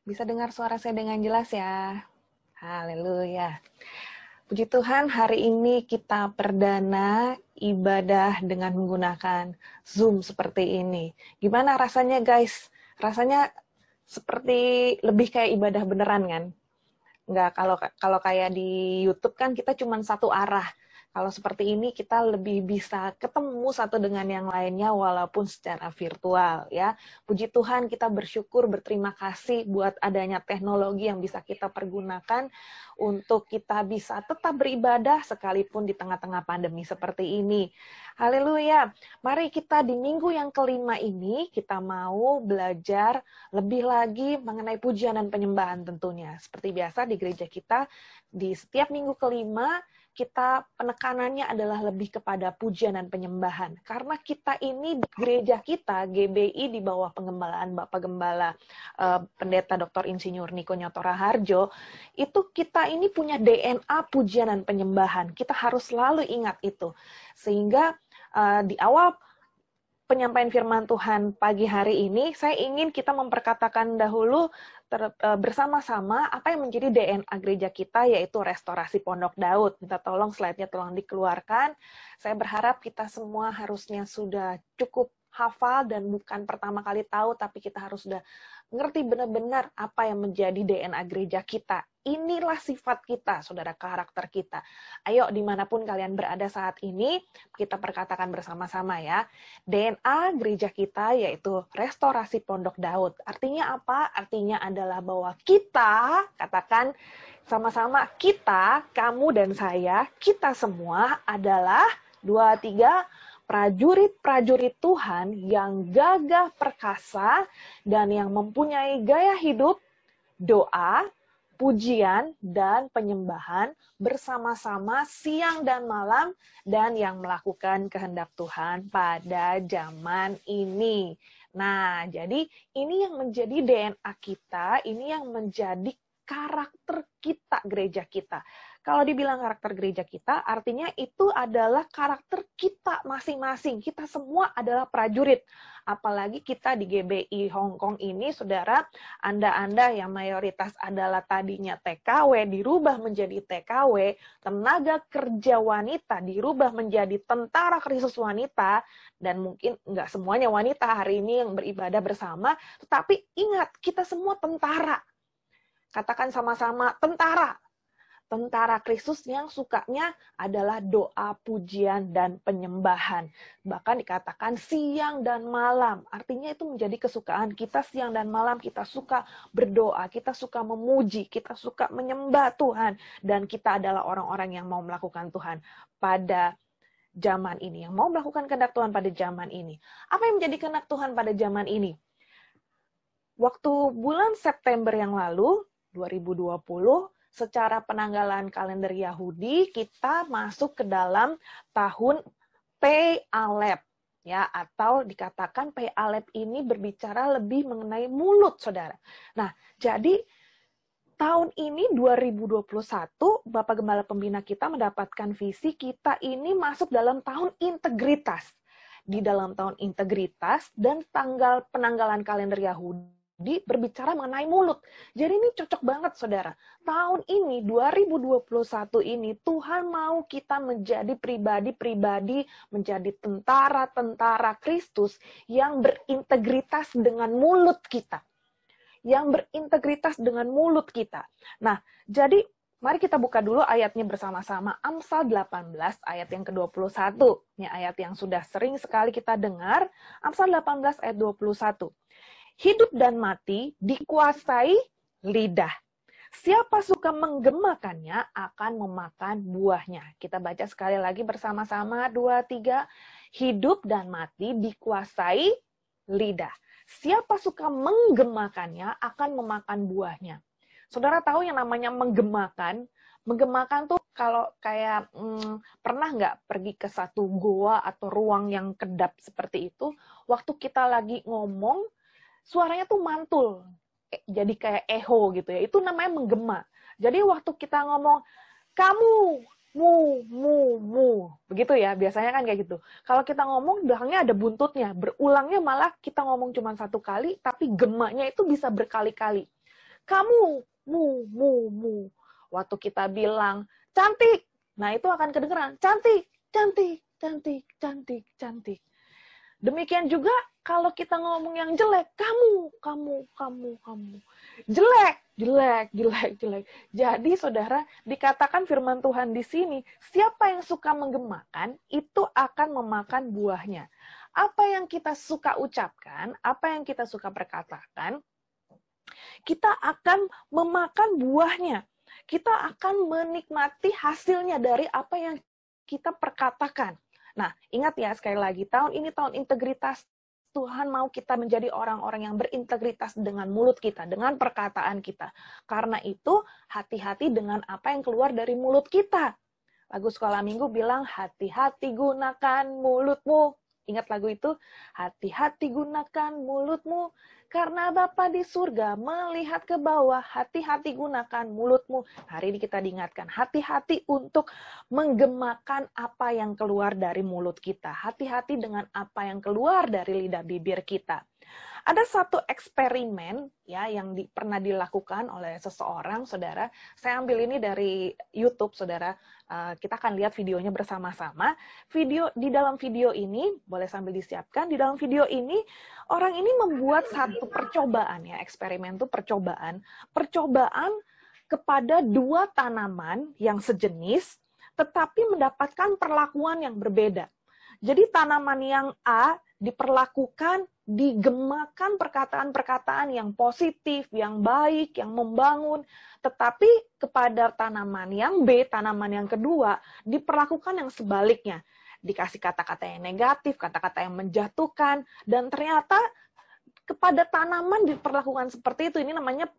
Bisa dengar suara saya dengan jelas ya? Haleluya. Puji Tuhan, hari ini kita perdana ibadah dengan menggunakan Zoom seperti ini. Gimana rasanya guys? Rasanya seperti lebih kayak ibadah beneran kan? Enggak, kalau kayak di YouTube kan kita cuma satu arah. Kalau seperti ini kita lebih bisa ketemu satu dengan yang lainnya walaupun secara virtual ya. Puji Tuhan, kita bersyukur, berterima kasih buat adanya teknologi yang bisa kita pergunakan untuk kita bisa tetap beribadah sekalipun di tengah-tengah pandemi seperti ini. Haleluya. Mari kita di minggu yang kelima ini kita mau belajar lebih lagi mengenai pujian dan penyembahan tentunya. Seperti biasa di gereja kita di setiap minggu kelima kita penekanannya adalah lebih kepada pujian dan penyembahan. Karena kita ini, gereja kita, GBI di bawah pengembalaan Bapak Gembala Pendeta Dr. Insinyur Niko Nyotora Harjo, itu kita ini punya DNA pujian dan penyembahan. Kita harus selalu ingat itu. Sehingga di awal penyampaian firman Tuhan pagi hari ini, saya ingin kita memperkatakan dahulu bersama-sama apa yang menjadi DNA gereja kita, yaitu restorasi Pondok Daud. Minta tolong slide-nya tolong dikeluarkan. Saya berharap kita semua harusnya sudah cukup hafal dan bukan pertama kali tahu, tapi kita harus sudah ngerti benar-benar apa yang menjadi DNA gereja kita. Inilah sifat kita, saudara, karakter kita. Ayo, dimanapun kalian berada saat ini, kita perkatakan bersama-sama ya. DNA gereja kita yaitu restorasi Pondok Daud. Artinya apa? Artinya adalah bahwa kita, katakan sama-sama, kita, kamu dan saya, kita semua adalah 2, 3, prajurit-prajurit Tuhan yang gagah perkasa dan yang mempunyai gaya hidup, doa, pujian, dan penyembahan bersama-sama siang dan malam dan yang melakukan kehendak Tuhan pada zaman ini. Nah, jadi ini yang menjadi DNA kita, ini yang menjadi karakter kita, gereja kita. Kalau dibilang karakter gereja kita, artinya itu adalah karakter kita masing-masing. Kita semua adalah prajurit. Apalagi kita di GBI Hong Kong ini, saudara, Anda yang mayoritas adalah tadinya TKW, dirubah menjadi TKW, tenaga kerja wanita dirubah menjadi tentara Kristus wanita, dan mungkin nggak semuanya wanita hari ini yang beribadah bersama, tetapi ingat, kita semua tentara. Katakan sama-sama, tentara. Tentara Kristus yang sukanya adalah doa, pujian, dan penyembahan. Bahkan dikatakan siang dan malam. Artinya itu menjadi kesukaan kita siang dan malam. Kita suka berdoa, kita suka memuji, kita suka menyembah Tuhan. Dan kita adalah orang-orang yang mau melakukan Tuhan pada zaman ini. Yang mau melakukan kehendak Tuhan pada zaman ini. Apa yang menjadi kehendak Tuhan pada zaman ini? Waktu bulan September yang lalu, 2020, secara penanggalan kalender Yahudi, kita masuk ke dalam tahun Pei Alef, ya, atau dikatakan Pei Alef ini berbicara lebih mengenai mulut, saudara. Nah, jadi tahun ini 2021, Bapak Gembala Pembina kita mendapatkan visi kita ini masuk dalam tahun integritas. Di dalam tahun integritas dan tanggal penanggalan kalender Yahudi berbicara mengenai mulut. Jadi ini cocok banget, saudara. Tahun ini, 2021 ini, Tuhan mau kita menjadi pribadi-pribadi, menjadi tentara-tentara Kristus yang berintegritas dengan mulut kita. Yang berintegritas dengan mulut kita. Nah, jadi mari kita buka dulu ayatnya bersama-sama. Amsal 18, ayat yang ke-21. Ini ayat yang sudah sering sekali kita dengar. Amsal 18, ayat 21. Hidup dan mati dikuasai lidah. Siapa suka menggemakannya akan memakan buahnya. Kita baca sekali lagi bersama-sama, 2, 3. Hidup dan mati dikuasai lidah. Siapa suka menggemakannya akan memakan buahnya. Saudara tahu yang namanya menggemakan? Menggemakan tuh kalau kayak pernah nggak pergi ke satu goa atau ruang yang kedap seperti itu, waktu kita lagi ngomong, suaranya tuh mantul, jadi kayak echo gitu ya. Itu namanya menggema. Jadi waktu kita ngomong, kamu, mu, begitu ya, biasanya kan kayak gitu. Kalau kita ngomong, belakangnya ada buntutnya, berulangnya malah kita ngomong cuma satu kali, tapi gemanya itu bisa berkali-kali. kamu, mu. Waktu kita bilang cantik, nah itu akan kedengeran cantik, cantik, cantik, cantik, cantik. Demikian juga kalau kita ngomong yang jelek, kamu. Jelek, jelek, jelek, jelek. Jadi saudara, dikatakan firman Tuhan di sini, siapa yang suka menggemakan, itu akan memakan buahnya. Apa yang kita suka ucapkan, apa yang kita suka perkatakan, kita akan memakan buahnya. Kita akan menikmati hasilnya dari apa yang kita perkatakan. Nah, ingat ya sekali lagi, tahun ini tahun integritas. Tuhan mau kita menjadi orang-orang yang berintegritas dengan mulut kita, dengan perkataan kita. Karena itu, hati-hati dengan apa yang keluar dari mulut kita. Lagu Sekolah Minggu bilang, hati-hati gunakan mulutmu. Ingat lagu itu? Hati-hati gunakan mulutmu, karena Bapa di surga melihat ke bawah. Hati-hati gunakan mulutmu. Hari ini kita diingatkan, hati-hati untuk menggemakan apa yang keluar dari mulut kita. Hati-hati dengan apa yang keluar dari lidah bibir kita. Ada satu eksperimen ya yang pernah dilakukan oleh seseorang, saudara. Saya ambil ini dari YouTube, saudara. Kita akan lihat videonya bersama-sama. Di dalam video ini, boleh sambil disiapkan, di dalam video ini, orang ini membuat satu percobaan, ya, eksperimen itu percobaan. Percobaan kepada dua tanaman yang sejenis, tetapi mendapatkan perlakuan yang berbeda. Jadi tanaman yang A diperlakukan, digemakan perkataan-perkataan yang positif, yang baik, yang membangun. Tetapi kepada tanaman yang B, tanaman yang kedua, diperlakukan yang sebaliknya. Dikasih kata-kata yang negatif, kata-kata yang menjatuhkan, dan ternyata kepada tanaman diperlakukan seperti itu. Ini namanya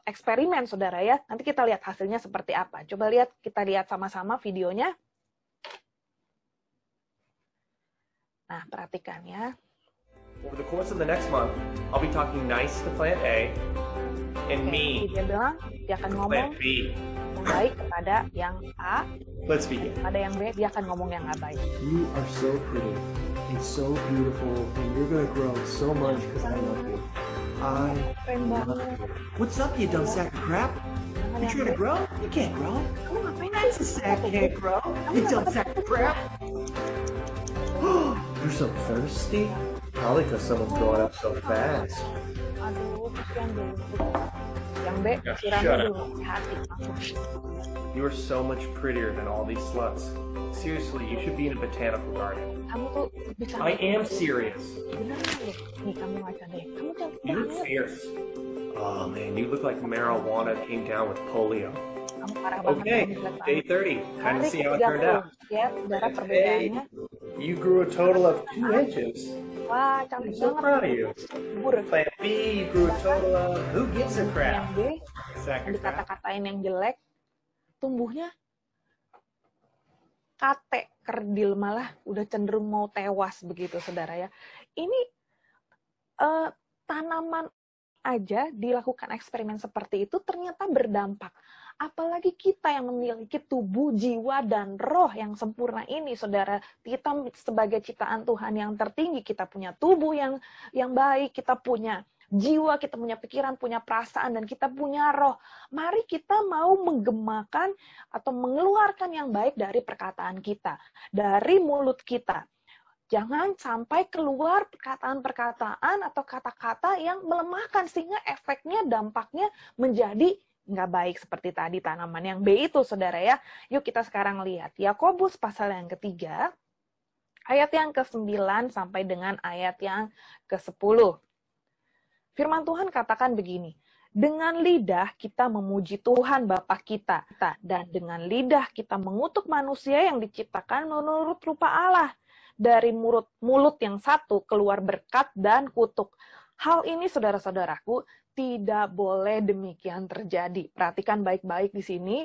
eksperimen, saudara ya. Nanti kita lihat hasilnya seperti apa. Coba kita lihat sama-sama videonya. Nah, perhatikan ya. Over the course of the next month, I'll be talking nice to plant A and mean Dia bilang dia akan to ngomong plant B. yang baik kepada yang A, Let's begin. kepada yang B dia akan ngomong yang nggak baik. You are so pretty and so beautiful, and you're gonna grow so much because I love you. I Keren love banget. you. What's up, you dumb sack of crap? Jangan You yang trying to B. grow? You can't grow. Kamu ngapain Nice aja? sack can't grow. You dumb sack of crap. You're so thirsty. Probably because someone's growing up so fast. Aduh, kesian dulu. Yang B, Yeah, siramnya shut up. dulu, hati langsung. You are so much prettier than all these sluts. Seriously, you should be in a botanical garden. Kamu tuh bisa. I am serious. Beneran loh. Nih, kamu ngaca deh. Kamu cantik You look banget. fierce. Oh man, you look like marijuana came down with polio. Kamu parah banget. Okay, kamu jelek day banget. 30. Time to Hari see how it turned out. Ya, saudara Hey, perbedaannya. you grew a total of 2 inches. Wah, I'm cantik so banget. proud of you. Bur. Plant B, you grew a total of, who gives a Yang crap? B, Sack yang of crap. dikata-katain yang jelek, tumbuhnya kate, kerdil, malah udah cenderung mau tewas begitu, saudara ya. Ini tanaman aja dilakukan eksperimen seperti itu ternyata berdampak. Apalagi kita yang memiliki tubuh, jiwa, dan roh yang sempurna ini, saudara. Kita sebagai ciptaan Tuhan yang tertinggi, kita punya tubuh yang baik, kita punya jiwa, kita punya pikiran, punya perasaan, dan kita punya roh. Mari kita mau menggemakan atau mengeluarkan yang baik dari perkataan kita, dari mulut kita. Jangan sampai keluar perkataan-perkataan atau kata-kata yang melemahkan, sehingga efeknya, dampaknya menjadi nggak baik seperti tadi tanaman yang B itu, saudara ya. Yuk kita sekarang lihat. Yakobus pasal yang ketiga, ayat yang ke-9 sampai dengan ayat yang ke-10. Firman Tuhan katakan begini, dengan lidah kita memuji Tuhan Bapa kita, dan dengan lidah kita mengutuk manusia yang diciptakan menurut rupa Allah. Dari mulut yang satu keluar berkat dan kutuk. Hal ini, saudara-saudaraku, tidak boleh demikian terjadi. Perhatikan baik-baik di sini.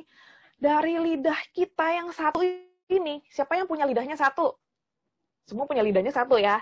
Dari lidah kita yang satu ini, siapa yang punya lidahnya satu? Semua punya lidahnya satu ya.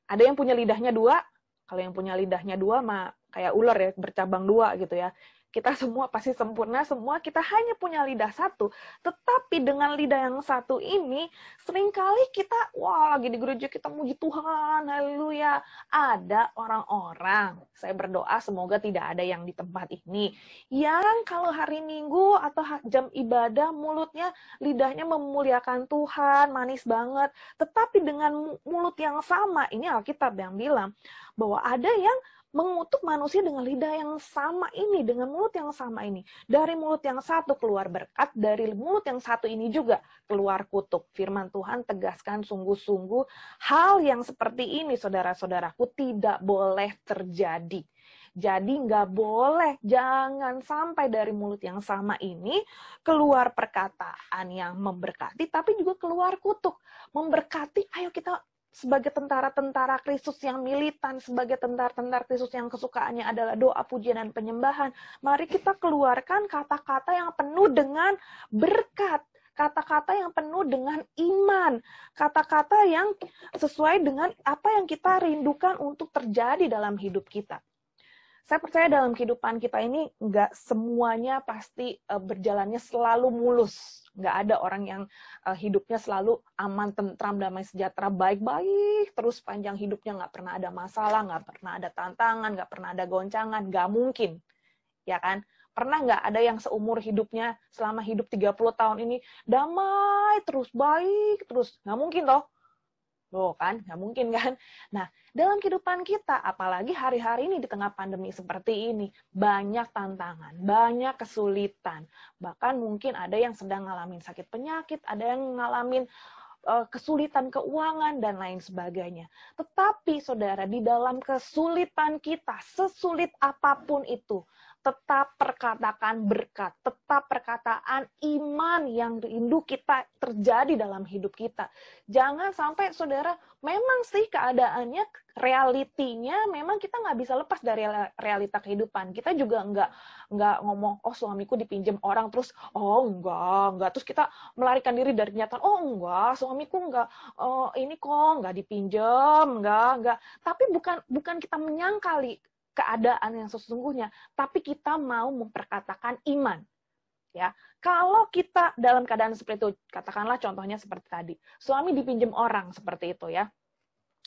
Ada yang punya lidahnya dua? Kalau yang punya lidahnya dua, mah kayak ular ya, bercabang dua gitu ya. kita semua pasti sempurna, semua kita hanya punya lidah satu. Tetapi dengan lidah yang satu ini, seringkali kita, wah lagi di gereja kita muji Tuhan, haleluya. Ada orang-orang, saya berdoa semoga tidak ada yang di tempat ini, yang kalau hari Minggu atau jam ibadah, mulutnya, lidahnya memuliakan Tuhan, manis banget. Tetapi dengan mulut yang sama, ini Alkitab yang bilang, bahwa ada yang mengutuk manusia dengan lidah yang sama ini, dengan mulut yang sama ini. Dari mulut yang satu keluar berkat, dari mulut yang satu ini juga keluar kutuk. Firman Tuhan tegaskan sungguh-sungguh hal yang seperti ini, saudara-saudaraku, tidak boleh terjadi. Jadi nggak boleh, jangan sampai dari mulut yang sama ini keluar perkataan yang memberkati, tapi juga keluar kutuk. Memberkati, ayo kita sebagai tentara-tentara Kristus yang militan, sebagai tentara-tentara Kristus yang kesukaannya adalah doa, pujian, dan penyembahan, mari kita keluarkan kata-kata yang penuh dengan berkat, kata-kata yang penuh dengan iman, kata-kata yang sesuai dengan apa yang kita rindukan untuk terjadi dalam hidup kita. Saya percaya dalam kehidupan kita ini nggak semuanya pasti berjalannya selalu mulus. Nggak ada orang yang hidupnya selalu aman, tentram, damai, sejahtera, baik-baik, terus panjang hidupnya nggak pernah ada masalah, nggak pernah ada tantangan, nggak pernah ada goncangan, nggak mungkin. Ya kan? Pernah nggak ada yang seumur hidupnya, selama hidup 30 tahun ini, damai terus, baik terus? Nggak mungkin toh. Loh kan, nggak mungkin kan? Nah, dalam kehidupan kita, apalagi hari-hari ini di tengah pandemi seperti ini, banyak tantangan, banyak kesulitan. Bahkan mungkin ada yang sedang ngalamin sakit penyakit, ada yang ngalamin kesulitan keuangan, dan lain sebagainya. Tetapi, saudara, di dalam kesulitan kita, sesulit apapun itu, tetap perkatakan berkat, tetap perkataan iman yang rindu kita terjadi dalam hidup kita. Jangan sampai, saudara, memang sih keadaannya, realitinya, memang kita nggak bisa lepas dari realita kehidupan. Kita juga nggak ngomong, oh suamiku dipinjam orang, terus, oh enggak, terus kita melarikan diri dari kenyataan, oh enggak, suamiku enggak, oh, ini kok nggak dipinjam, enggak. Tapi bukan kita menyangkali keadaan yang sesungguhnya, tapi kita mau memperkatakan iman. Ya, kalau kita dalam keadaan seperti itu, katakanlah contohnya seperti tadi, suami dipinjam orang seperti itu ya,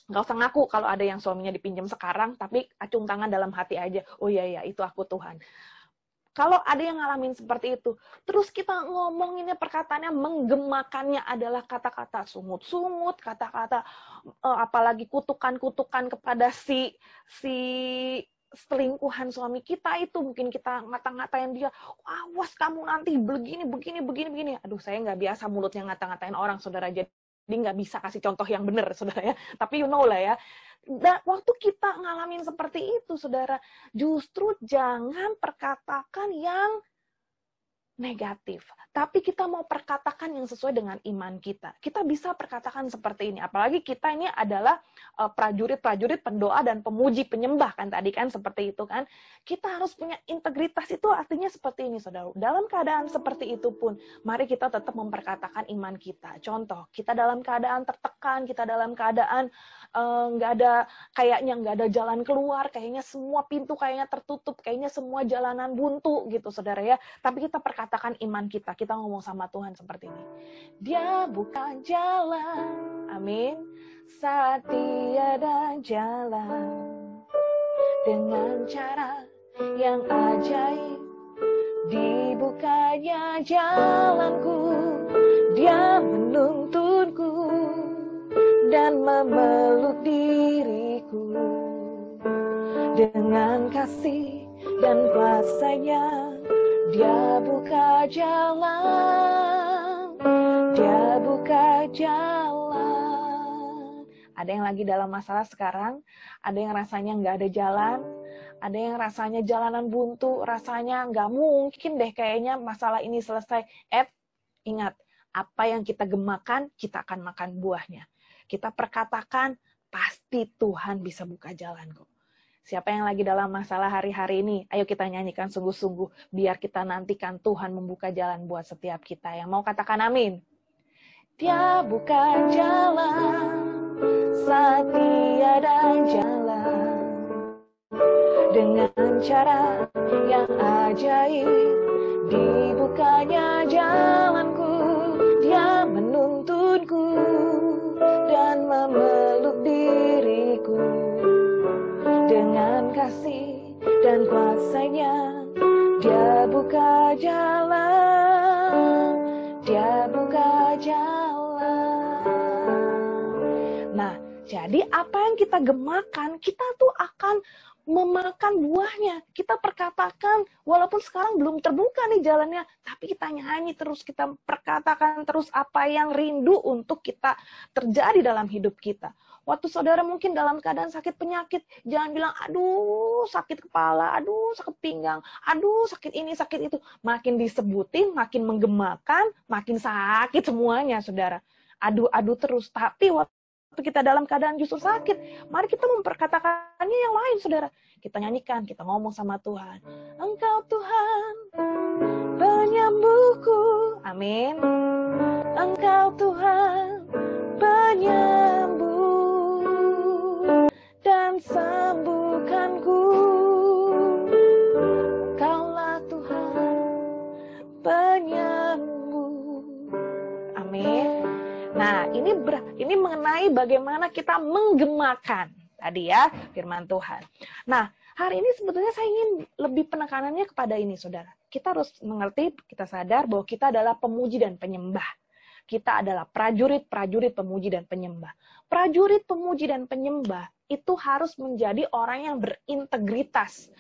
nggak usah ngaku kalau ada yang suaminya dipinjam sekarang, tapi acung tangan dalam hati aja, oh iya itu aku Tuhan. Kalau ada yang ngalamin seperti itu, terus kita ngomonginnya perkataannya, menggemakannya adalah kata-kata sungut-sungut, kata-kata apalagi kutukan-kutukan kepada si selingkuhan suami kita itu, mungkin kita ngata-ngatain dia, awas kamu nanti begini. Aduh, saya nggak biasa mulutnya ngata-ngatain orang, saudara, jadi nggak bisa kasih contoh yang benar, saudara ya. Tapi you know lah ya. Dan waktu kita ngalamin seperti itu, saudara, justru jangan perkatakan yang negatif, tapi kita mau perkatakan yang sesuai dengan iman kita. Kita bisa perkatakan seperti ini, apalagi kita ini adalah prajurit-prajurit pendoa dan pemuji penyembah kan tadi kan seperti itu kan. Kita harus punya integritas, itu artinya seperti ini, saudara. Dalam keadaan seperti itu pun, mari kita tetap memperkatakan iman kita. Contoh, kita dalam keadaan tertekan, kita dalam keadaan nggak ada jalan keluar, kayaknya semua pintu kayaknya tertutup, kayaknya semua jalanan buntu gitu, saudara ya. Tapi kita perkatakan iman kita ngomong sama Tuhan seperti ini. Dia buka jalan, amin, saat tiada jalan, dengan cara yang ajaib dibukanya jalanku. Dia menuntunku dan memeluk diriku dengan kasih dan kuasanya. Dia buka jalan, dia buka jalan. Ada yang lagi dalam masalah sekarang, ada yang rasanya nggak ada jalan, ada yang rasanya jalanan buntu, rasanya nggak mungkin deh kayaknya masalah ini selesai. Ingat, apa yang kita gemakan, kita akan makan buahnya. Kita perkatakan, pasti Tuhan bisa buka jalan kok. Siapa yang lagi dalam masalah hari-hari ini, ayo kita nyanyikan sungguh-sungguh, biar kita nantikan Tuhan membuka jalan buat setiap kita. Yang mau katakan amin. Dia buka jalan, saat tiada jalan, dengan cara yang ajaib. Dibukanya jalanku, Dia menuntunku dan memeluk diriku. Dengan kasih dan kuasa-Nya, Dia buka jalan, Dia buka jalan. Nah, jadi apa yang kita gemakan, kita tuh akan memakan buahnya. Kita perkatakan, walaupun sekarang belum terbuka nih jalannya, tapi kita nyanyi terus, kita perkatakan terus apa yang rindu untuk kita terjadi dalam hidup kita. Waktu saudara mungkin dalam keadaan sakit penyakit, jangan bilang, aduh sakit kepala, aduh sakit pinggang, aduh sakit ini, sakit itu. Makin disebutin, makin menggemakan, makin sakit semuanya, saudara. Adu-adu terus. Tapi waktu kita dalam keadaan justru sakit, mari kita memperkatakannya yang lain, saudara. Kita nyanyikan, kita ngomong sama Tuhan. Engkau Tuhan, penyembuhku. Amin. Engkau Tuhan, penyembuh dan sembuhkanku. Kaulah Tuhan, penyembuh. Amin. Nah, ini mengenai bagaimana kita menggemakan tadi ya firman Tuhan. Nah, hari ini sebetulnya saya ingin lebih penekanannya kepada ini, saudara. Kita harus mengerti, kita sadar bahwa kita adalah pemuji dan penyembah. Kita adalah prajurit-prajurit pemuji dan penyembah. Prajurit pemuji dan penyembah itu harus menjadi orang yang berintegritas.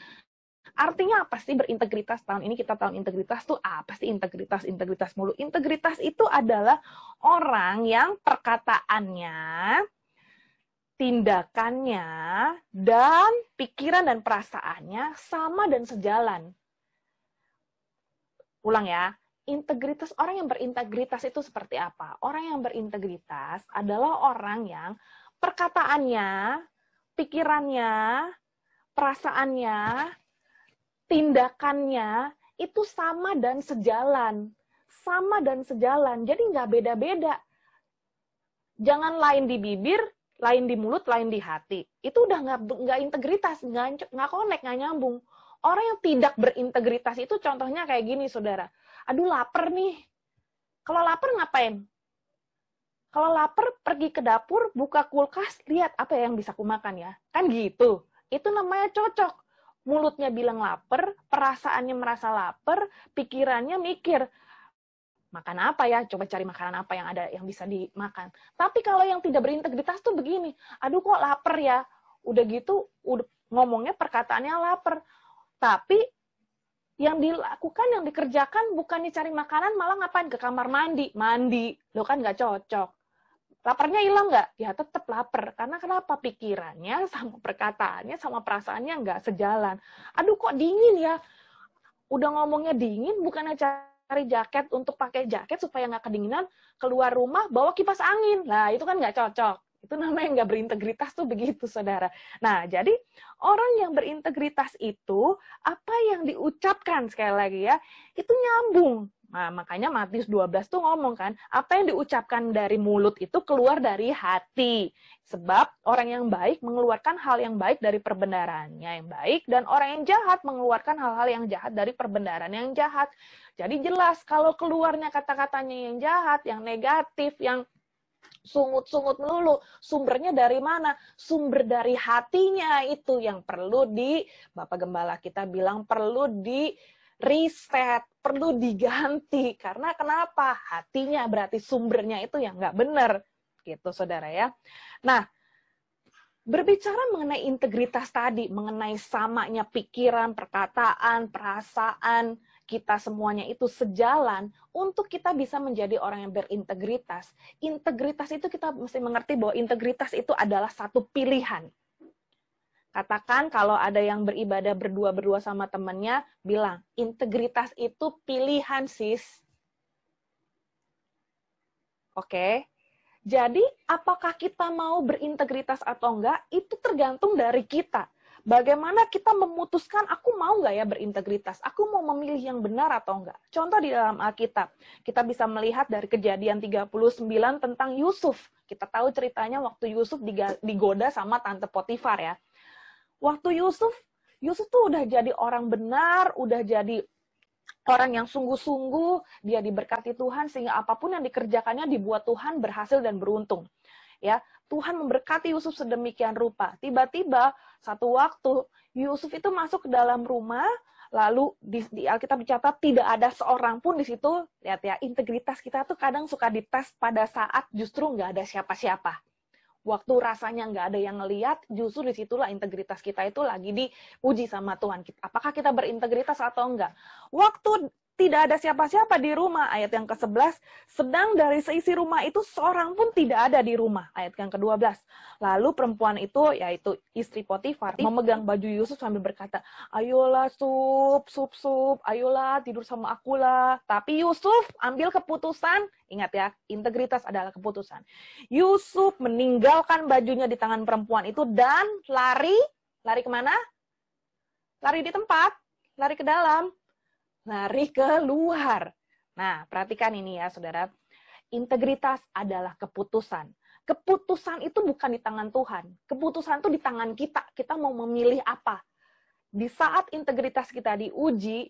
Artinya apa sih berintegritas? Tahun ini kita tahun integritas tuh apa sih integritas? Integritas mulu. Integritas itu adalah orang yang perkataannya, tindakannya, dan pikiran dan perasaannya sama dan sejalan. Ulang ya. Integritas, orang yang berintegritas itu seperti apa? Orang yang berintegritas adalah orang yang perkataannya, pikirannya, perasaannya, tindakannya itu sama dan sejalan. Sama dan sejalan. Jadi nggak beda-beda. Jangan lain di bibir, lain di mulut, lain di hati. Itu udah nggak integritas, nggak connect, nggak nyambung. Orang yang tidak berintegritas itu contohnya kayak gini, saudara. Aduh, lapar nih. Kalau lapar ngapain? Kalau lapar, pergi ke dapur, buka kulkas, lihat apa yang bisa kumakan ya. Kan gitu. Itu namanya cocok. Mulutnya bilang lapar, perasaannya merasa lapar, pikirannya mikir, makan apa ya? Coba cari makanan apa yang ada yang bisa dimakan. Tapi kalau yang tidak berintegritas tuh begini, aduh kok lapar ya? Udah gitu, ngomongnya perkataannya lapar. Tapi yang dilakukan, yang dikerjakan bukannya cari makanan, malah ngapain? Ke kamar mandi. Mandi. Lo kan nggak cocok. Laparnya hilang nggak? Ya tetap lapar. Karena kenapa? Pikirannya sama perkataannya sama perasaannya nggak sejalan. Aduh kok dingin ya? Udah ngomongnya dingin, bukannya cari jaket untuk pakai jaket supaya nggak kedinginan, keluar rumah bawa kipas angin. Nah itu kan nggak cocok. Itu namanya nggak berintegritas tuh begitu, saudara. Nah jadi orang yang berintegritas itu, apa yang diucapkan sekali lagi ya, itu nyambung. Nah, makanya Matius 12 tuh ngomong kan, apa yang diucapkan dari mulut itu keluar dari hati. Sebab orang yang baik mengeluarkan hal yang baik dari perbendaharanya yang baik, dan orang yang jahat mengeluarkan hal-hal yang jahat dari perbendaharaan yang jahat. Jadi jelas kalau keluarnya kata-katanya yang jahat, yang negatif, yang sungut-sungut melulu, sumbernya dari mana? Sumber dari hatinya itu yang perlu Bapak Gembala kita bilang perlu reset, perlu diganti. Karena kenapa? Hatinya berarti sumbernya itu yang nggak benar. Gitu, saudara ya. Nah, berbicara mengenai integritas tadi, mengenai samanya pikiran, perkataan, perasaan, kita semuanya itu sejalan, untuk kita bisa menjadi orang yang berintegritas. Integritas itu kita mesti mengerti bahwa integritas itu adalah satu pilihan. Katakan kalau ada yang beribadah berdua-berdua sama temannya, bilang, integritas itu pilihan, sis. Oke? Jadi, apakah kita mau berintegritas atau enggak, itu tergantung dari kita. Bagaimana kita memutuskan, aku mau nggak ya berintegritas? Aku mau memilih yang benar atau enggak? Contoh di dalam Alkitab, kita bisa melihat dari Kejadian 39 tentang Yusuf. Kita tahu ceritanya waktu Yusuf digoda sama Tante Potifar ya. Waktu Yusuf Yusuf tuh udah jadi orang benar, udah jadi orang yang sungguh-sungguh, dia diberkati Tuhan sehingga apapun yang dikerjakannya dibuat Tuhan berhasil dan beruntung. Ya, Tuhan memberkati Yusuf sedemikian rupa. Tiba-tiba satu waktu Yusuf itu masuk ke dalam rumah, lalu di Alkitab dicatat tidak ada seorang pun di situ. Lihat ya, integritas kita tuh kadang suka dites pada saat justru nggak ada siapa-siapa. Waktu rasanya nggak ada yang ngeliat, justru disitulah integritas kita itu lagi diuji sama Tuhan. Apakah kita berintegritas atau enggak? Waktu tidak ada siapa-siapa di rumah, ayat yang ke-11, sedang dari seisi rumah itu seorang pun tidak ada di rumah, ayat yang ke-12. Lalu perempuan itu, yaitu istri Potifar, memegang baju Yusuf sambil berkata, ayolah sup, ayolah tidur sama akulah. Tapi Yusuf ambil keputusan, ingat ya, integritas adalah keputusan. Yusuf meninggalkan bajunya di tangan perempuan itu dan lari kemana? Lari di tempat, lari ke dalam. Lari keluar. Nah, perhatikan ini ya, saudara. Integritas adalah keputusan. Keputusan itu bukan di tangan Tuhan. Keputusan itu di tangan kita. Kita mau memilih apa. Di saat integritas kita diuji,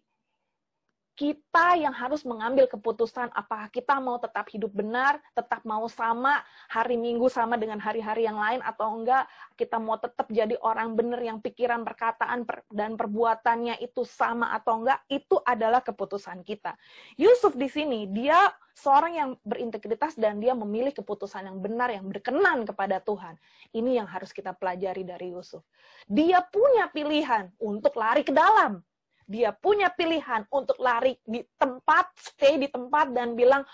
kita yang harus mengambil keputusan apakah kita mau tetap hidup benar, tetap mau sama hari Minggu sama dengan hari-hari yang lain atau enggak, kita mau tetap jadi orang benar yang pikiran, perkataan, dan perbuatannya itu sama atau enggak, itu adalah keputusan kita. Yusuf di sini, dia seorang yang berintegritas dan dia memilih keputusan yang benar, yang berkenan kepada Tuhan. Ini yang harus kita pelajari dari Yusuf. Dia punya pilihan untuk lari ke dalam. Dia punya pilihan untuk lari di tempat, stay di tempat dan bilang,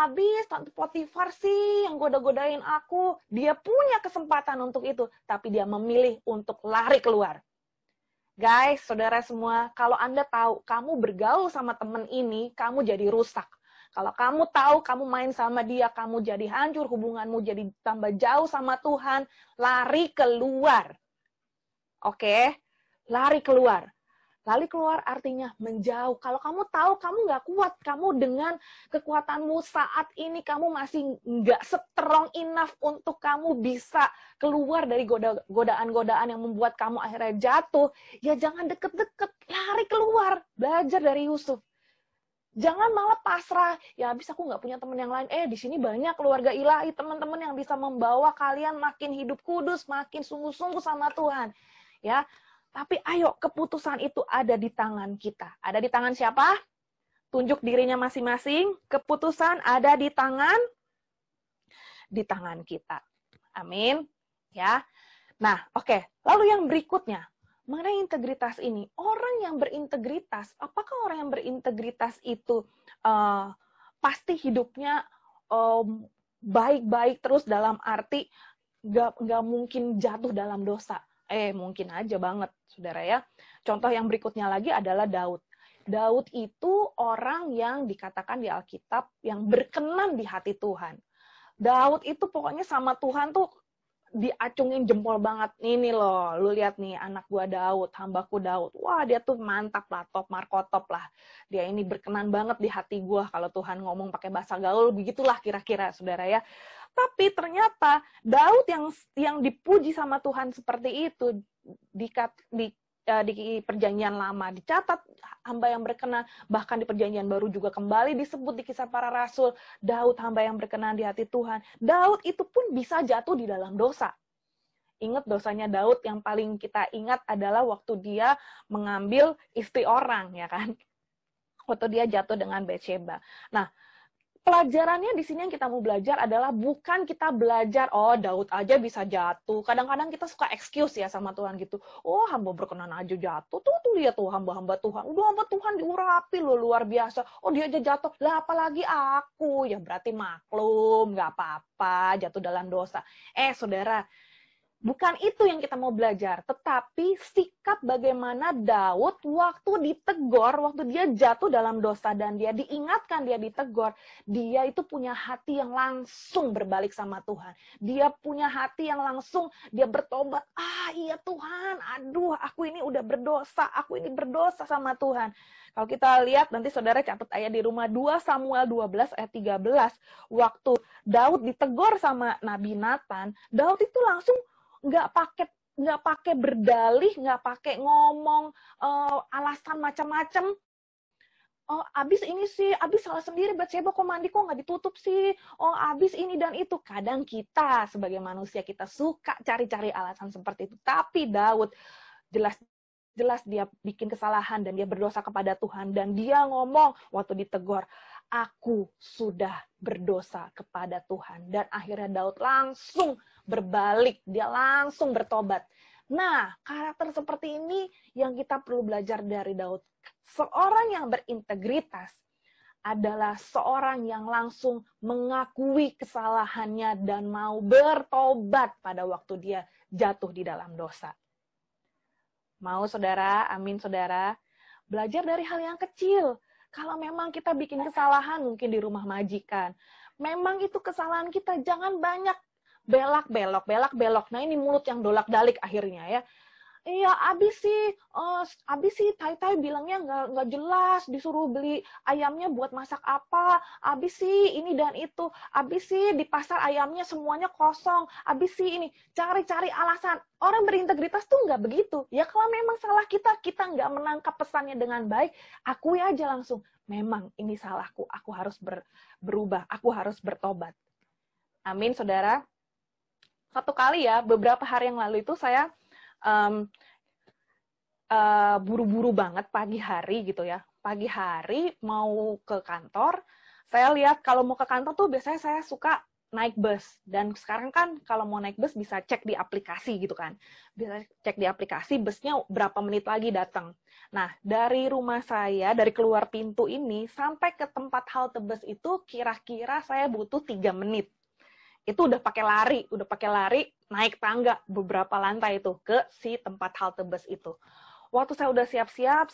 abis Tante Potifar sih yang goda-godain aku. Dia punya kesempatan untuk itu, tapi dia memilih untuk lari keluar. Guys, saudara semua, kalau Anda tahu kamu bergaul sama teman ini, kamu jadi rusak. Kalau kamu tahu kamu main sama dia, kamu jadi hancur, hubunganmu jadi tambah jauh sama Tuhan, lari keluar. Oke? Lari keluar. Lari keluar artinya menjauh. Kalau kamu tahu kamu nggak kuat, kamu dengan kekuatanmu saat ini, kamu masih nggak strong enough untuk kamu bisa keluar dari godaan-godaan yang membuat kamu akhirnya jatuh, ya jangan deket-deket, lari keluar. Belajar dari Yusuf. Jangan malah pasrah, ya habis aku nggak punya teman yang lain. Di sini banyak keluarga ilahi, teman-teman yang bisa membawa kalian makin hidup kudus, makin sungguh-sungguh sama Tuhan. Ya, tapi ayo, keputusan itu ada di tangan kita. Ada di tangan siapa? Tunjuk dirinya masing-masing. Keputusan ada di tangan kita. Amin. Ya. Nah, oke. Lalu yang berikutnya, mengenai integritas ini. Orang yang berintegritas, apakah orang yang berintegritas itu pasti hidupnya baik-baik terus dalam arti nggak mungkin jatuh dalam dosa? Mungkin aja banget, saudara ya. Contoh yang berikutnya lagi adalah Daud. Daud itu orang yang dikatakan di Alkitab yang berkenan di hati Tuhan. Daud itu pokoknya sama Tuhan tuh diacungin jempol banget. Ini loh, lu lihat nih anak gua Daud, hambaku Daud. Wah, dia tuh mantap lah, top markotop lah. Dia ini berkenan banget di hati gua. Kalau Tuhan ngomong pakai bahasa gaul, begitulah kira-kira, saudara ya. Tapi ternyata Daud yang dipuji sama Tuhan seperti itu di perjanjian lama dicatat hamba yang berkenan, bahkan di perjanjian baru juga kembali disebut di Kisah Para Rasul, Daud hamba yang berkenan di hati Tuhan. Daud itu pun bisa jatuh di dalam dosa. Ingat dosanya Daud yang paling kita ingat adalah waktu dia mengambil istri orang, ya kan? Waktu dia jatuh dengan Batsheba. Nah, pelajarannya di sini yang kita mau belajar adalah bukan kita belajar, Daud aja bisa jatuh. Kadang-kadang kita suka excuse ya sama Tuhan gitu. Hamba berkenan aja jatuh. Tuh lihat tuh hamba-hamba Tuhan. Udah hamba Tuhan diurapi loh, luar biasa. Dia aja jatuh. Lah apalagi aku. Ya berarti maklum, nggak apa-apa jatuh dalam dosa. Saudara, bukan itu yang kita mau belajar, tetapi sikap bagaimana Daud waktu ditegur, waktu dia jatuh dalam dosa dan dia diingatkan, dia ditegur, dia itu punya hati yang langsung berbalik sama Tuhan. Dia punya hati yang langsung, dia bertobat, iya Tuhan, aduh aku ini udah berdosa, aku ini berdosa sama Tuhan. Kalau kita lihat, nanti saudara catat ayat di rumah, 2 Samuel 12 ayat 13, waktu Daud ditegur sama Nabi Nathan, Daud itu langsung nggak pakai nggak pakai berdalih, nggak pakai ngomong alasan macam-macam. Oh, abis ini sih, abis salah sendiri, Batseba kok mandi kok nggak ditutup sih. Oh, abis ini dan itu. Kadang kita sebagai manusia kita suka cari-cari alasan seperti itu. Tapi Daud jelas dia bikin kesalahan dan dia berdosa kepada Tuhan, dan dia ngomong waktu ditegur, aku sudah berdosa kepada Tuhan. Dan akhirnya Daud langsung berbalik, dia langsung bertobat. Nah, karakter seperti ini yang kita perlu belajar dari Daud. Seorang yang berintegritas adalah seorang yang langsung mengakui kesalahannya dan mau bertobat pada waktu dia jatuh di dalam dosa. Mau saudara? Amin saudara. Belajar dari hal yang kecil. Kalau memang kita bikin kesalahan mungkin di rumah majikan, memang itu kesalahan kita, jangan banyak belak-belok. Nah, ini mulut yang dolak-dalik akhirnya ya. Iya, abis sih Tai bilangnya nggak jelas, disuruh beli ayamnya buat masak apa, abis sih ini dan itu, abis sih di pasar ayamnya semuanya kosong, abis sih ini, cari-cari alasan. Orang berintegritas tuh nggak begitu. Ya kalau memang salah kita nggak menangkap pesannya dengan baik, akui aja langsung, memang ini salahku, aku harus berubah, aku harus bertobat. Amin, saudara. Satu kali ya, beberapa hari yang lalu itu saya buru-buru banget pagi hari gitu ya. Pagi hari mau ke kantor, saya lihat kalau mau ke kantor tuh biasanya saya suka naik bus. Dan sekarang kan kalau mau naik bus bisa cek di aplikasi gitu kan. Bisa cek di aplikasi busnya berapa menit lagi datang. Nah, dari rumah saya, dari keluar pintu ini sampai ke tempat halte bus itu kira-kira saya butuh 3 menit. Itu udah pakai lari, naik tangga beberapa lantai itu ke si tempat halte bus itu. Waktu saya udah siap-siap,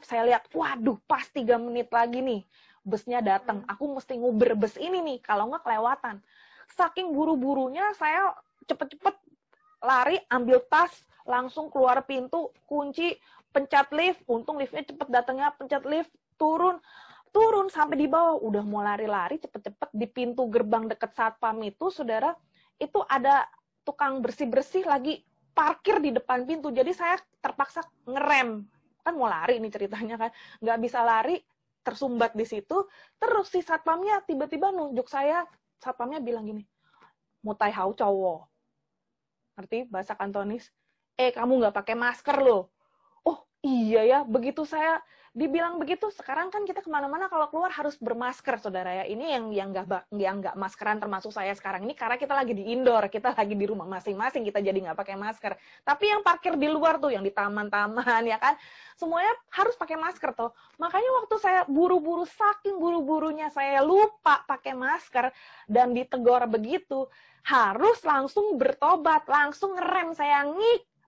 saya lihat, waduh, pas 3 menit lagi nih, busnya datang. Aku mesti nguber bus ini nih, kalau nggak kelewatan. Saking buru-burunya, saya cepet-cepet lari, ambil tas, langsung keluar pintu, kunci, pencet lift, untung liftnya cepet datangnya, pencet lift, turun sampai di bawah, udah mau lari-lari cepet-cepet di pintu gerbang deket satpam itu, saudara, itu ada tukang bersih-bersih lagi parkir di depan pintu, jadi saya terpaksa ngerem, kan mau lari nih ceritanya kan, nggak bisa lari, tersumbat di situ, terus si satpamnya tiba-tiba nunjuk saya, satpamnya bilang gini, mutai hau cowok, ngerti bahasa Kantonis, kamu nggak pakai masker loh. Oh iya ya, begitu saya dibilang begitu, sekarang kan kita kemana-mana kalau keluar harus bermasker, saudara ya. Ini yang nggak maskeran termasuk saya sekarang ini karena kita lagi di indoor, kita lagi di rumah masing-masing, kita jadi nggak pakai masker. Tapi yang parkir di luar tuh, yang di taman-taman ya kan, semuanya harus pakai masker tuh. Makanya waktu saya buru-buru, saking buru-burunya saya lupa pakai masker dan ditegur begitu, harus langsung bertobat, langsung ngerem, saya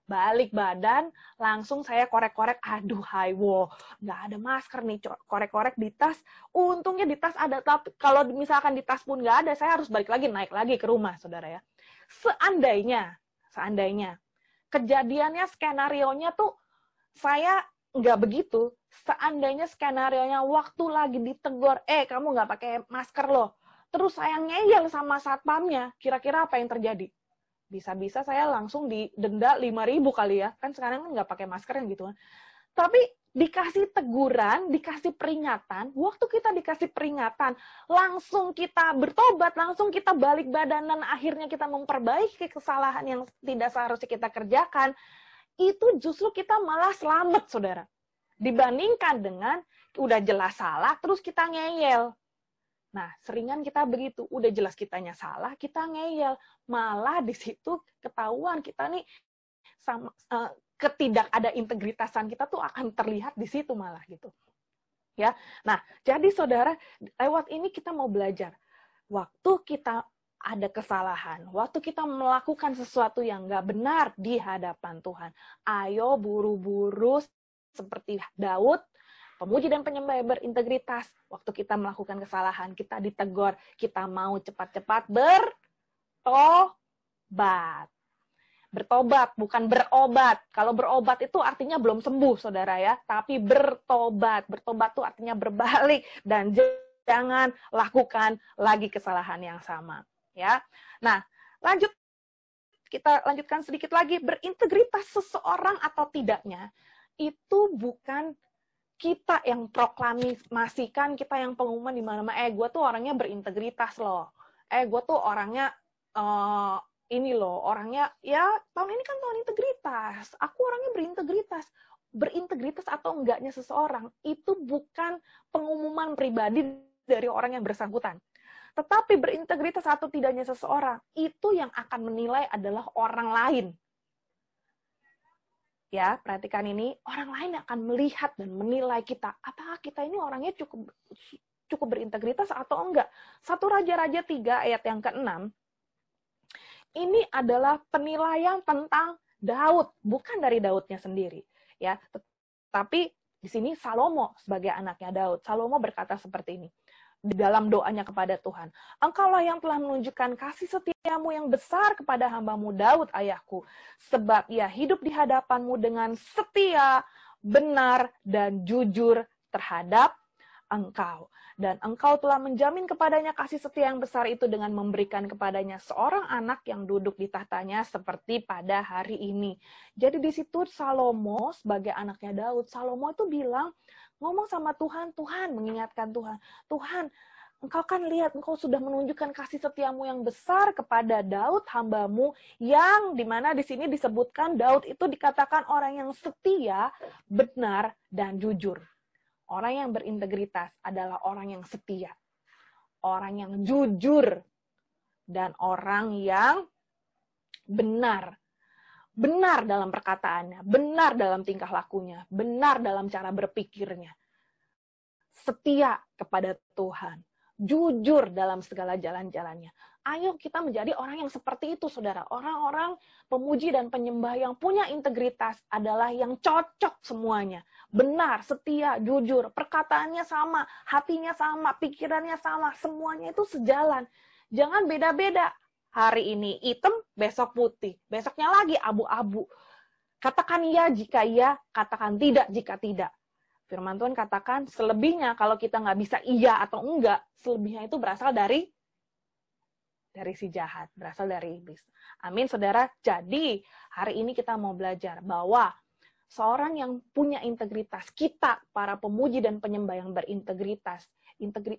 balik badan, langsung saya korek-korek, aduh haiwo, nggak ada masker nih, korek-korek di tas, untungnya di tas ada, tapi kalau misalkan di tas pun nggak ada, saya harus balik lagi, naik lagi ke rumah, saudara ya. Seandainya, kejadiannya, skenario-nya tuh, saya nggak begitu, seandainya skenario-nya waktu lagi ditegur, kamu nggak pakai masker loh, terus saya ngeyel sama satpamnya, kira-kira apa yang terjadi? Bisa-bisa saya langsung didenda 5.000 kali ya. Kan sekarang kan nggak pakai masker yang gitu kan. Tapi dikasih teguran, dikasih peringatan, waktu kita dikasih peringatan, langsung kita bertobat, langsung kita balik badan, dan akhirnya kita memperbaiki kesalahan yang tidak seharusnya kita kerjakan, itu justru kita malah selamat, saudara. Dibandingkan dengan udah jelas salah, terus kita ngeyel. Nah, seringan kita begitu, udah jelas kitanya salah, kita ngeyel. Malah di situ ketahuan kita nih sama ketidak ada integritasan kita tuh akan terlihat di situ malah gitu. Ya. Nah, jadi saudara, lewat ini kita mau belajar. Waktu kita ada kesalahan, waktu kita melakukan sesuatu yang nggak benar di hadapan Tuhan, ayo buru-buru seperti Daud, pemuji dan penyembah yang berintegritas. Waktu kita melakukan kesalahan, kita ditegur, kita mau cepat-cepat bertobat. Bertobat, bukan berobat. Kalau berobat itu artinya belum sembuh, saudara ya. Tapi bertobat. Bertobat itu artinya berbalik. Dan jangan lakukan lagi kesalahan yang sama. Ya. Nah, lanjut kita lanjutkan sedikit lagi, berintegritas seseorang atau tidaknya, itu bukan kita yang proklamasikan, kita yang pengumuman di mana-mana, gue tuh orangnya berintegritas loh. Gue tuh orangnya ini loh, orangnya ya tahun ini kan tahun integritas. Aku orangnya berintegritas. Berintegritas atau enggaknya seseorang itu bukan pengumuman pribadi dari orang yang bersangkutan. Tetapi berintegritas atau tidaknya seseorang itu yang akan menilai adalah orang lain. Ya, perhatikan ini, orang lain akan melihat dan menilai kita. Apakah kita ini orangnya cukup berintegritas atau enggak? 1 Raja-Raja 3 ayat yang ke-6, ini adalah penilaian tentang Daud, bukan dari Daudnya sendiri. Ya, tapi di sini Salomo sebagai anaknya Daud. Salomo berkata seperti ini di dalam doanya kepada Tuhan. Engkaulah yang telah menunjukkan kasih setiamu yang besar kepada hambamu Daud ayahku, sebab ia hidup di hadapanmu dengan setia, benar, dan jujur terhadap engkau. Dan engkau telah menjamin kepadanya kasih setia yang besar itu dengan memberikan kepadanya seorang anak yang duduk di tahtanya seperti pada hari ini. Jadi di situ Salomo sebagai anaknya Daud, Salomo itu bilang, ngomong sama Tuhan, Tuhan mengingatkan Tuhan, Tuhan, engkau kan lihat, engkau sudah menunjukkan kasih setiamu yang besar kepada Daud hambamu, yang dimana di sini disebutkan Daud itu dikatakan orang yang setia, benar, dan jujur. Orang yang berintegritas adalah orang yang setia, orang yang jujur, dan orang yang benar. Benar dalam perkataannya, benar dalam tingkah lakunya, benar dalam cara berpikirnya. Setia kepada Tuhan, jujur dalam segala jalan-jalannya. Ayo kita menjadi orang yang seperti itu, saudara. Orang-orang pemuji dan penyembah yang punya integritas adalah yang cocok semuanya. Benar, setia, jujur, perkataannya sama, hatinya sama, pikirannya sama, semuanya itu sejalan. Jangan beda-beda. Hari ini hitam, besok putih. Besoknya lagi abu-abu. Katakan iya jika iya, katakan tidak jika tidak. Firman Tuhan katakan, selebihnya kalau kita nggak bisa iya atau enggak, selebihnya itu berasal dari si jahat, berasal dari iblis. Amin, saudara. Jadi, hari ini kita mau belajar bahwa seorang yang punya integritas, kita, para pemuji dan penyembah yang berintegritas,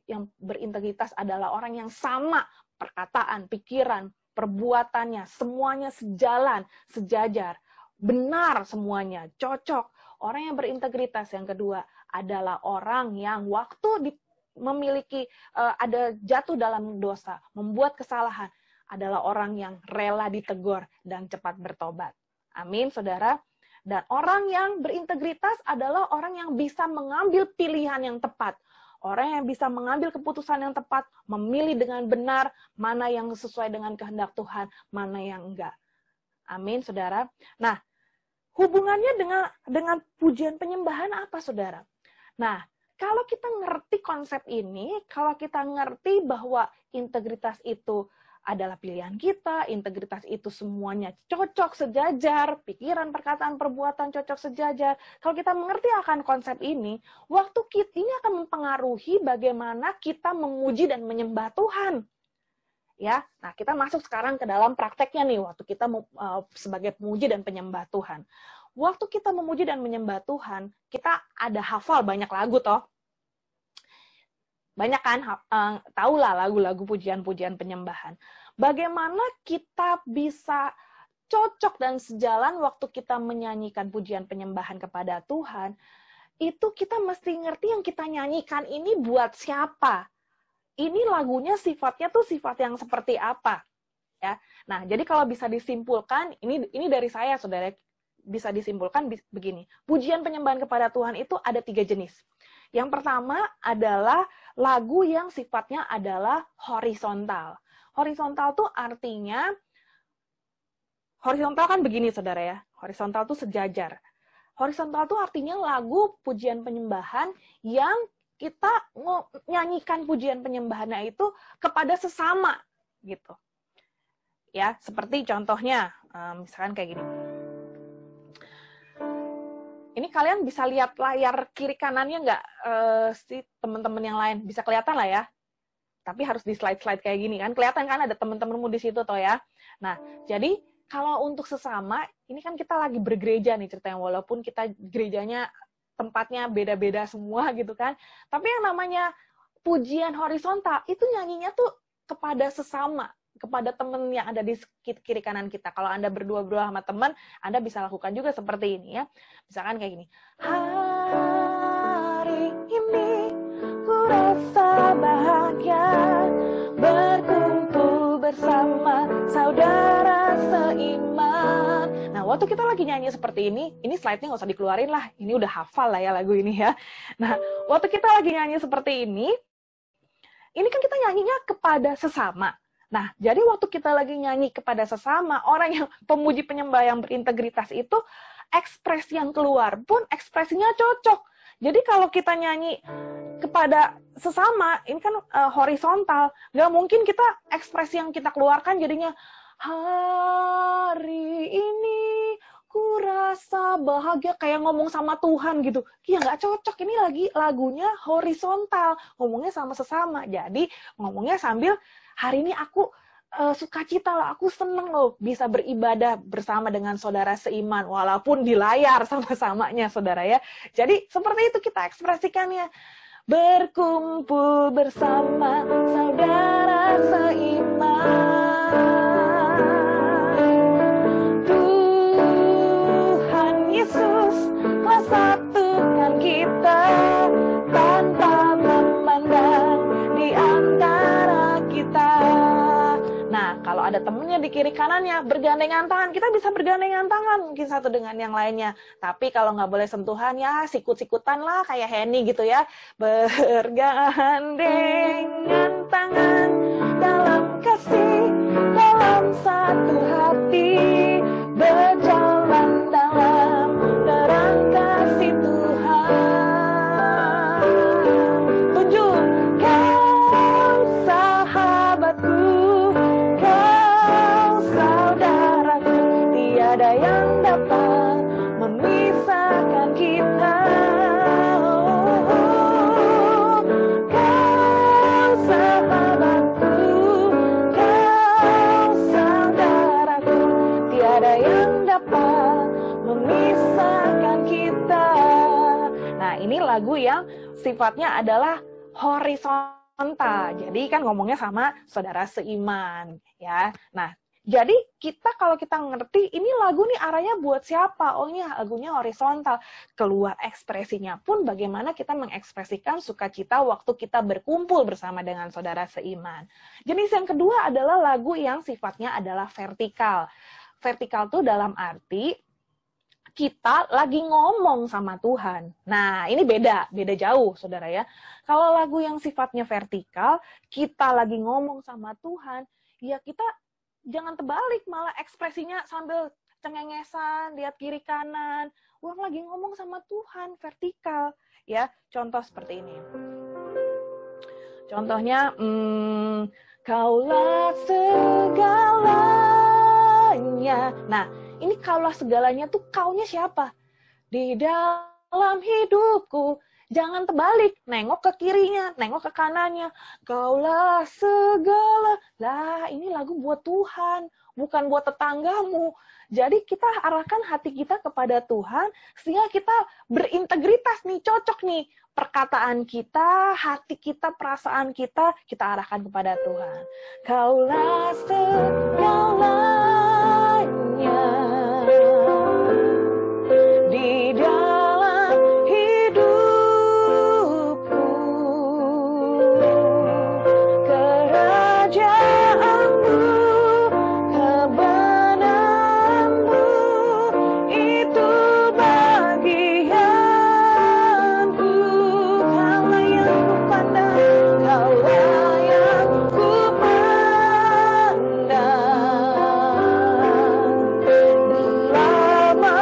yang berintegritas adalah orang yang sama perkataan, pikiran, perbuatannya, semuanya sejalan, sejajar, benar semuanya, cocok. Orang yang berintegritas yang kedua adalah orang yang waktu memiliki ada jatuh dalam dosa, membuat kesalahan, adalah orang yang rela ditegur dan cepat bertobat. Amin, saudara. Dan orang yang berintegritas adalah orang yang bisa mengambil pilihan yang tepat. Orang yang bisa mengambil keputusan yang tepat, memilih dengan benar mana yang sesuai dengan kehendak Tuhan, mana yang enggak. Amin, saudara. Nah, hubungannya dengan pujian penyembahan apa, saudara? Nah, kalau kita ngerti konsep ini, kalau kita ngerti bahwa integritas itu adalah pilihan kita, integritas itu semuanya cocok, sejajar, pikiran, perkataan, perbuatan cocok, sejajar. Kalau kita mengerti akan konsep ini, waktu kita ini akan mempengaruhi bagaimana kita memuji dan menyembah Tuhan. Ya, nah kita masuk sekarang ke dalam prakteknya nih, waktu kita sebagai pemuji dan penyembah Tuhan. Waktu kita memuji dan menyembah Tuhan, kita ada hafal banyak lagu toh. Banyak kan, tahulah lagu-lagu pujian-pujian penyembahan. Bagaimana kita bisa cocok dan sejalan waktu kita menyanyikan pujian penyembahan kepada Tuhan, itu kita mesti ngerti yang kita nyanyikan ini buat siapa. Ini lagunya sifatnya tuh sifat yang seperti apa. Ya. Nah, jadi kalau bisa disimpulkan, ini dari saya, saudara, bisa disimpulkan begini. Pujian penyembahan kepada Tuhan itu ada 3 jenis. Yang pertama adalah lagu yang sifatnya adalah horizontal. Horizontal tuh artinya, horizontal kan begini, saudara ya. Horizontal tuh sejajar. Horizontal tuh artinya lagu pujian penyembahan yang kita nyanyikan pujian penyembahannya itu kepada sesama, gitu. Ya, seperti contohnya, misalkan kayak gini. Ini kalian bisa lihat layar kiri kanannya nggak, si teman-teman yang lain? Bisa kelihatan lah ya. Tapi harus di slide-slide kayak gini kan. Kelihatan kan ada teman-temanmu di situ toh ya. Nah, jadi kalau untuk sesama, ini kan kita lagi bergereja nih ceritanya, walaupun kita gerejanya tempatnya beda-beda semua gitu kan. Tapi yang namanya pujian horizontal, itu nyanyinya tuh kepada sesama, kepada teman yang ada di kiri kanan kita. Kalau Anda berdua-dua sama teman, Anda bisa lakukan juga seperti ini ya. Misalkan kayak gini. Hari ini ku rasa bahagia berkumpul bersama saudara seiman. Nah, waktu kita lagi nyanyi seperti ini slide-nya nggak usah dikeluarin lah. Ini udah hafal lah ya lagu ini ya. Nah, waktu kita lagi nyanyi seperti ini kan kita nyanyinya kepada sesama. Nah, jadi waktu kita lagi nyanyi kepada sesama, orang yang pemuji penyembah yang berintegritas itu, ekspresi yang keluar pun ekspresinya cocok. Jadi kalau kita nyanyi kepada sesama, ini kan horizontal, nggak mungkin kita ekspresi yang kita keluarkan jadinya, hari ini ku rasa bahagia, kayak ngomong sama Tuhan gitu. Ya nggak cocok, ini lagi lagunya horizontal, ngomongnya sama sesama. Jadi ngomongnya sambil, hari ini aku sukacita loh, aku seneng loh bisa beribadah bersama dengan saudara seiman, walaupun di layar sama-samanya saudara ya. Jadi seperti itu kita ekspresikannya. Berkumpul bersama saudara seiman. Yesus telah satukan kita tanpa memandang di antara kita. Nah, kalau ada temennya di kiri kanannya, bergandengan tangan. Kita bisa bergandengan tangan mungkin satu dengan yang lainnya. Tapi kalau nggak boleh sentuhan ya sikut-sikutan lah kayak Henny gitu ya. Bergandengan tangan dalam kasih, dalam satu hati, berjalan dalam terang kasih Tuhan. Tujuh, kau sahabatku, kau saudaraku, tiada yang dapat memisahkan kita. Kau sahabatku, kau saudaraku, tiada yang dapat memisahkan kita. Nah, ini lagu yang sifatnya adalah horizontal. Jadi kan ngomongnya sama saudara seiman, ya. Nah, jadi kalau kita ngerti ini lagu nih arahnya buat siapa? Oh, ini lagunya horizontal. Keluar ekspresinya pun bagaimana kita mengekspresikan sukacita waktu kita berkumpul bersama dengan saudara seiman. Jenis yang kedua adalah lagu yang sifatnya adalah vertikal. Vertikal tuh dalam arti kita lagi ngomong sama Tuhan. Nah, ini beda jauh, saudara ya. Kalau lagu yang sifatnya vertikal, kita lagi ngomong sama Tuhan, ya kita jangan terbalik, malah ekspresinya sambil cengengesan, lihat kiri kanan. Uang lagi ngomong sama Tuhan, vertikal. Ya, contoh seperti ini. Contohnya, kaulah segalanya. Nah, ini kaulah segalanya tuh kaunya siapa? Di dalam hidupku. Jangan terbalik, nengok ke kirinya, nengok ke kanannya. Kaulah segala. Lah, ini lagu buat Tuhan, bukan buat tetanggamu. Jadi kita arahkan hati kita kepada Tuhan, sehingga kita berintegritas nih, cocok nih. Perkataan kita, hati kita, perasaan kita arahkan kepada Tuhan. Kaulah segalanya di dalam hidupku, kerajaanmu, kebenaranmu, itu bagianku. Kaulah yang kupandang, kaulah yang kupandang selama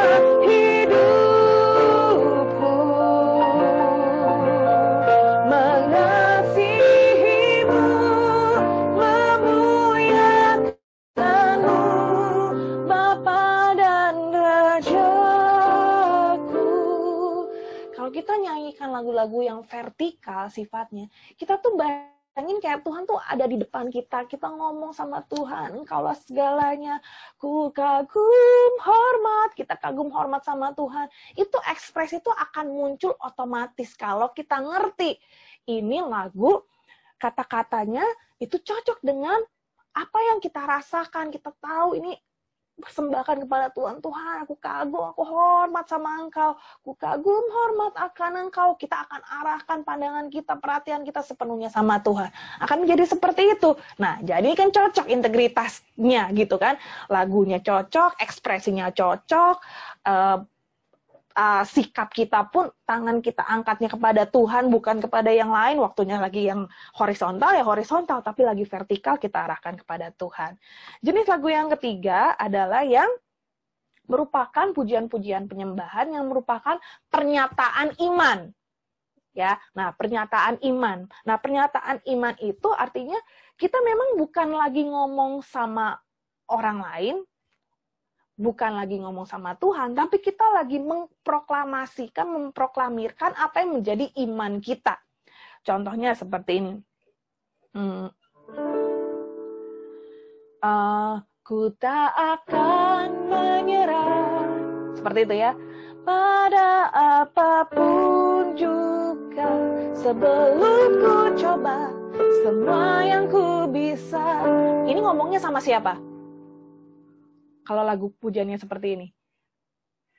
hidupku, mengasihimu, memuliakanmu, Bapa dan Rajaku. Kalau kita nyanyikan lagu-lagu yang vertikal sifatnya, kita tuh Bayangin kayak Tuhan tuh ada di depan kita ngomong sama Tuhan, Engkaulah segalanya, ku kagum hormat, kita kagum hormat sama Tuhan. Itu ekspresi itu akan muncul otomatis kalau kita ngerti ini lagu, kata-katanya itu cocok dengan apa yang kita rasakan, kita tahu ini persembahkan kepada Tuhan. Tuhan, aku kagum, aku hormat sama Engkau, aku kagum hormat akan Engkau. Kita akan arahkan pandangan kita, perhatian kita sepenuhnya sama Tuhan. Akan menjadi seperti itu. Nah, jadi kan cocok integritasnya gitu kan. Lagunya cocok, ekspresinya cocok, sikap kita pun, tangan kita angkatnya kepada Tuhan, bukan kepada yang lain. Waktunya lagi yang horizontal, ya horizontal, tapi lagi vertikal kita arahkan kepada Tuhan. Jenis lagu yang ketiga adalah yang merupakan pujian-pujian penyembahan, yang merupakan pernyataan iman. Ya, nah pernyataan iman. Nah, pernyataan iman itu artinya kita memang bukan lagi ngomong sama orang lain, bukan lagi ngomong sama Tuhan, tapi kita lagi memproklamasikan, memproklamirkan apa yang menjadi iman kita. Contohnya seperti ini. Aku tak akan menyerah. Seperti itu ya. Pada apapun juga, sebelum ku coba semua yang ku bisa. Ini ngomongnya sama siapa? Kalau lagu pujiannya seperti ini,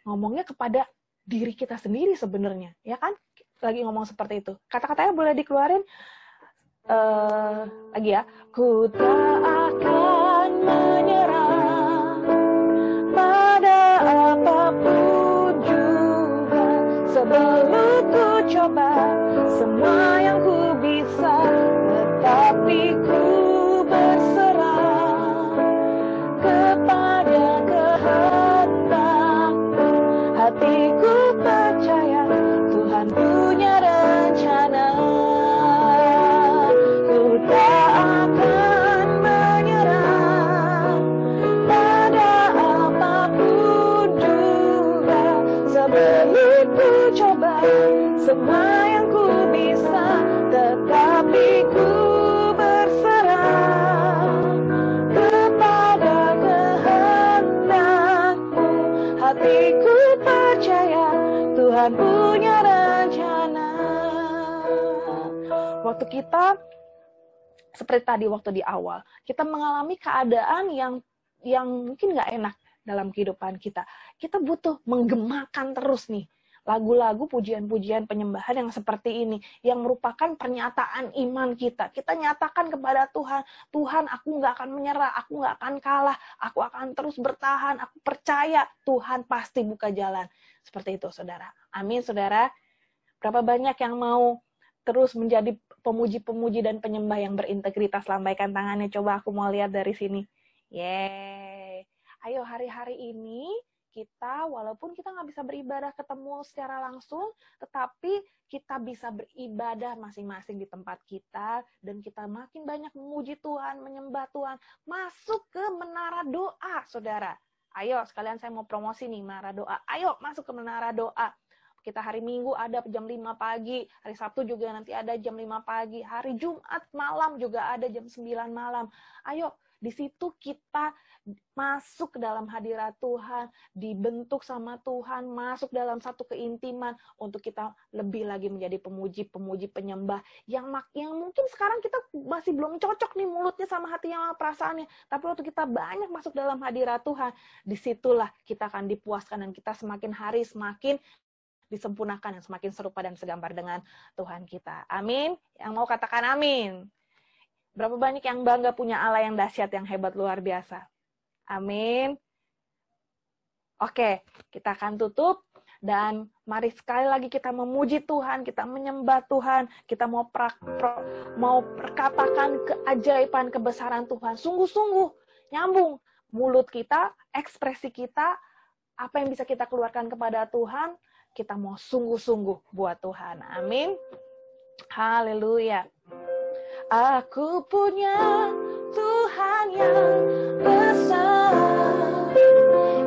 ngomongnya kepada diri kita sendiri sebenarnya, ya kan? Lagi ngomong seperti itu. Kata-katanya boleh dikeluarin lagi ya. Ku tak akan menyerah pada apapun juga, sebelum ku coba semua yang ku bisa, tetapi ku berserah kepada kehendak-Mu. Hatiku percaya Tuhan punya rencana. Ku tak akan menyerah pada apapun juga, sebelum ku coba semua yang ku bisa, tetapi ku berserah kepada kehendak-Mu. Hatiku percaya Tuhan punya rencana. Waktu kita seperti tadi waktu di awal, kita mengalami keadaan yang mungkin nggak enak dalam kehidupan kita. Kita butuh menggemakan terus nih lagu-lagu pujian-pujian penyembahan yang seperti ini, yang merupakan pernyataan iman kita. Kita nyatakan kepada Tuhan, Tuhan, aku nggak akan menyerah, aku nggak akan kalah, aku akan terus bertahan, aku percaya Tuhan pasti buka jalan. Seperti itu, saudara. Amin, saudara. Berapa banyak yang mau terus menjadi pemuji-pemuji dan penyembah yang berintegritas? Lambaikan tangannya, coba aku mau lihat dari sini. Yeay. Ayo hari-hari ini kita, walaupun kita nggak bisa beribadah ketemu secara langsung, tetapi kita bisa beribadah masing-masing di tempat kita, dan kita makin banyak memuji Tuhan, menyembah Tuhan, masuk ke menara doa, saudara. Ayo, sekalian saya mau promosi nih, menara doa. Ayo, masuk ke menara doa. Kita hari Minggu ada jam 5 pagi, hari Sabtu juga nanti ada jam 5 pagi, hari Jumat malam juga ada jam 9 malam. Ayo, di situ kita masuk ke dalam hadirat Tuhan, dibentuk sama Tuhan, masuk dalam satu keintiman untuk kita lebih lagi menjadi pemuji-pemuji penyembah yang mungkin sekarang kita masih belum cocok nih mulutnya sama hatinya sama perasaannya, tapi waktu kita banyak masuk dalam hadirat Tuhan, disitulah kita akan dipuaskan dan kita semakin hari semakin disempurnakan, yang semakin serupa dan segambar dengan Tuhan kita. Amin. Yang mau katakan amin. Berapa banyak yang bangga punya Allah yang dahsyat, yang hebat, luar biasa. Amin. Oke, kita akan tutup. Dan mari sekali lagi kita memuji Tuhan, kita menyembah Tuhan, kita mau perkatakan keajaiban, kebesaran Tuhan. Sungguh-sungguh nyambung mulut kita, ekspresi kita, apa yang bisa kita keluarkan kepada Tuhan, kita mau sungguh-sungguh buat Tuhan. Amin. Haleluya. Aku punya Tuhan yang besar,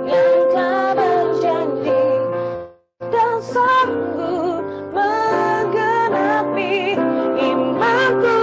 yang tak berjanji dan sanggup menggenapi imanku.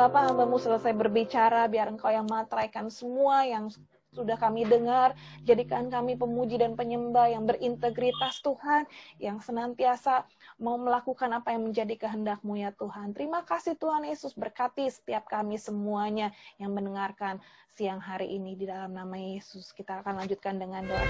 Bapa, hamba-Mu selesai berbicara, biar Engkau yang materaikan semua yang sudah kami dengar. Jadikan kami pemuji dan penyembah yang berintegritas Tuhan, yang senantiasa mau melakukan apa yang menjadi kehendak-Mu ya Tuhan. Terima kasih Tuhan Yesus, berkati setiap kami semuanya yang mendengarkan siang hari ini. Di dalam nama Yesus kita akan lanjutkan dengan doa.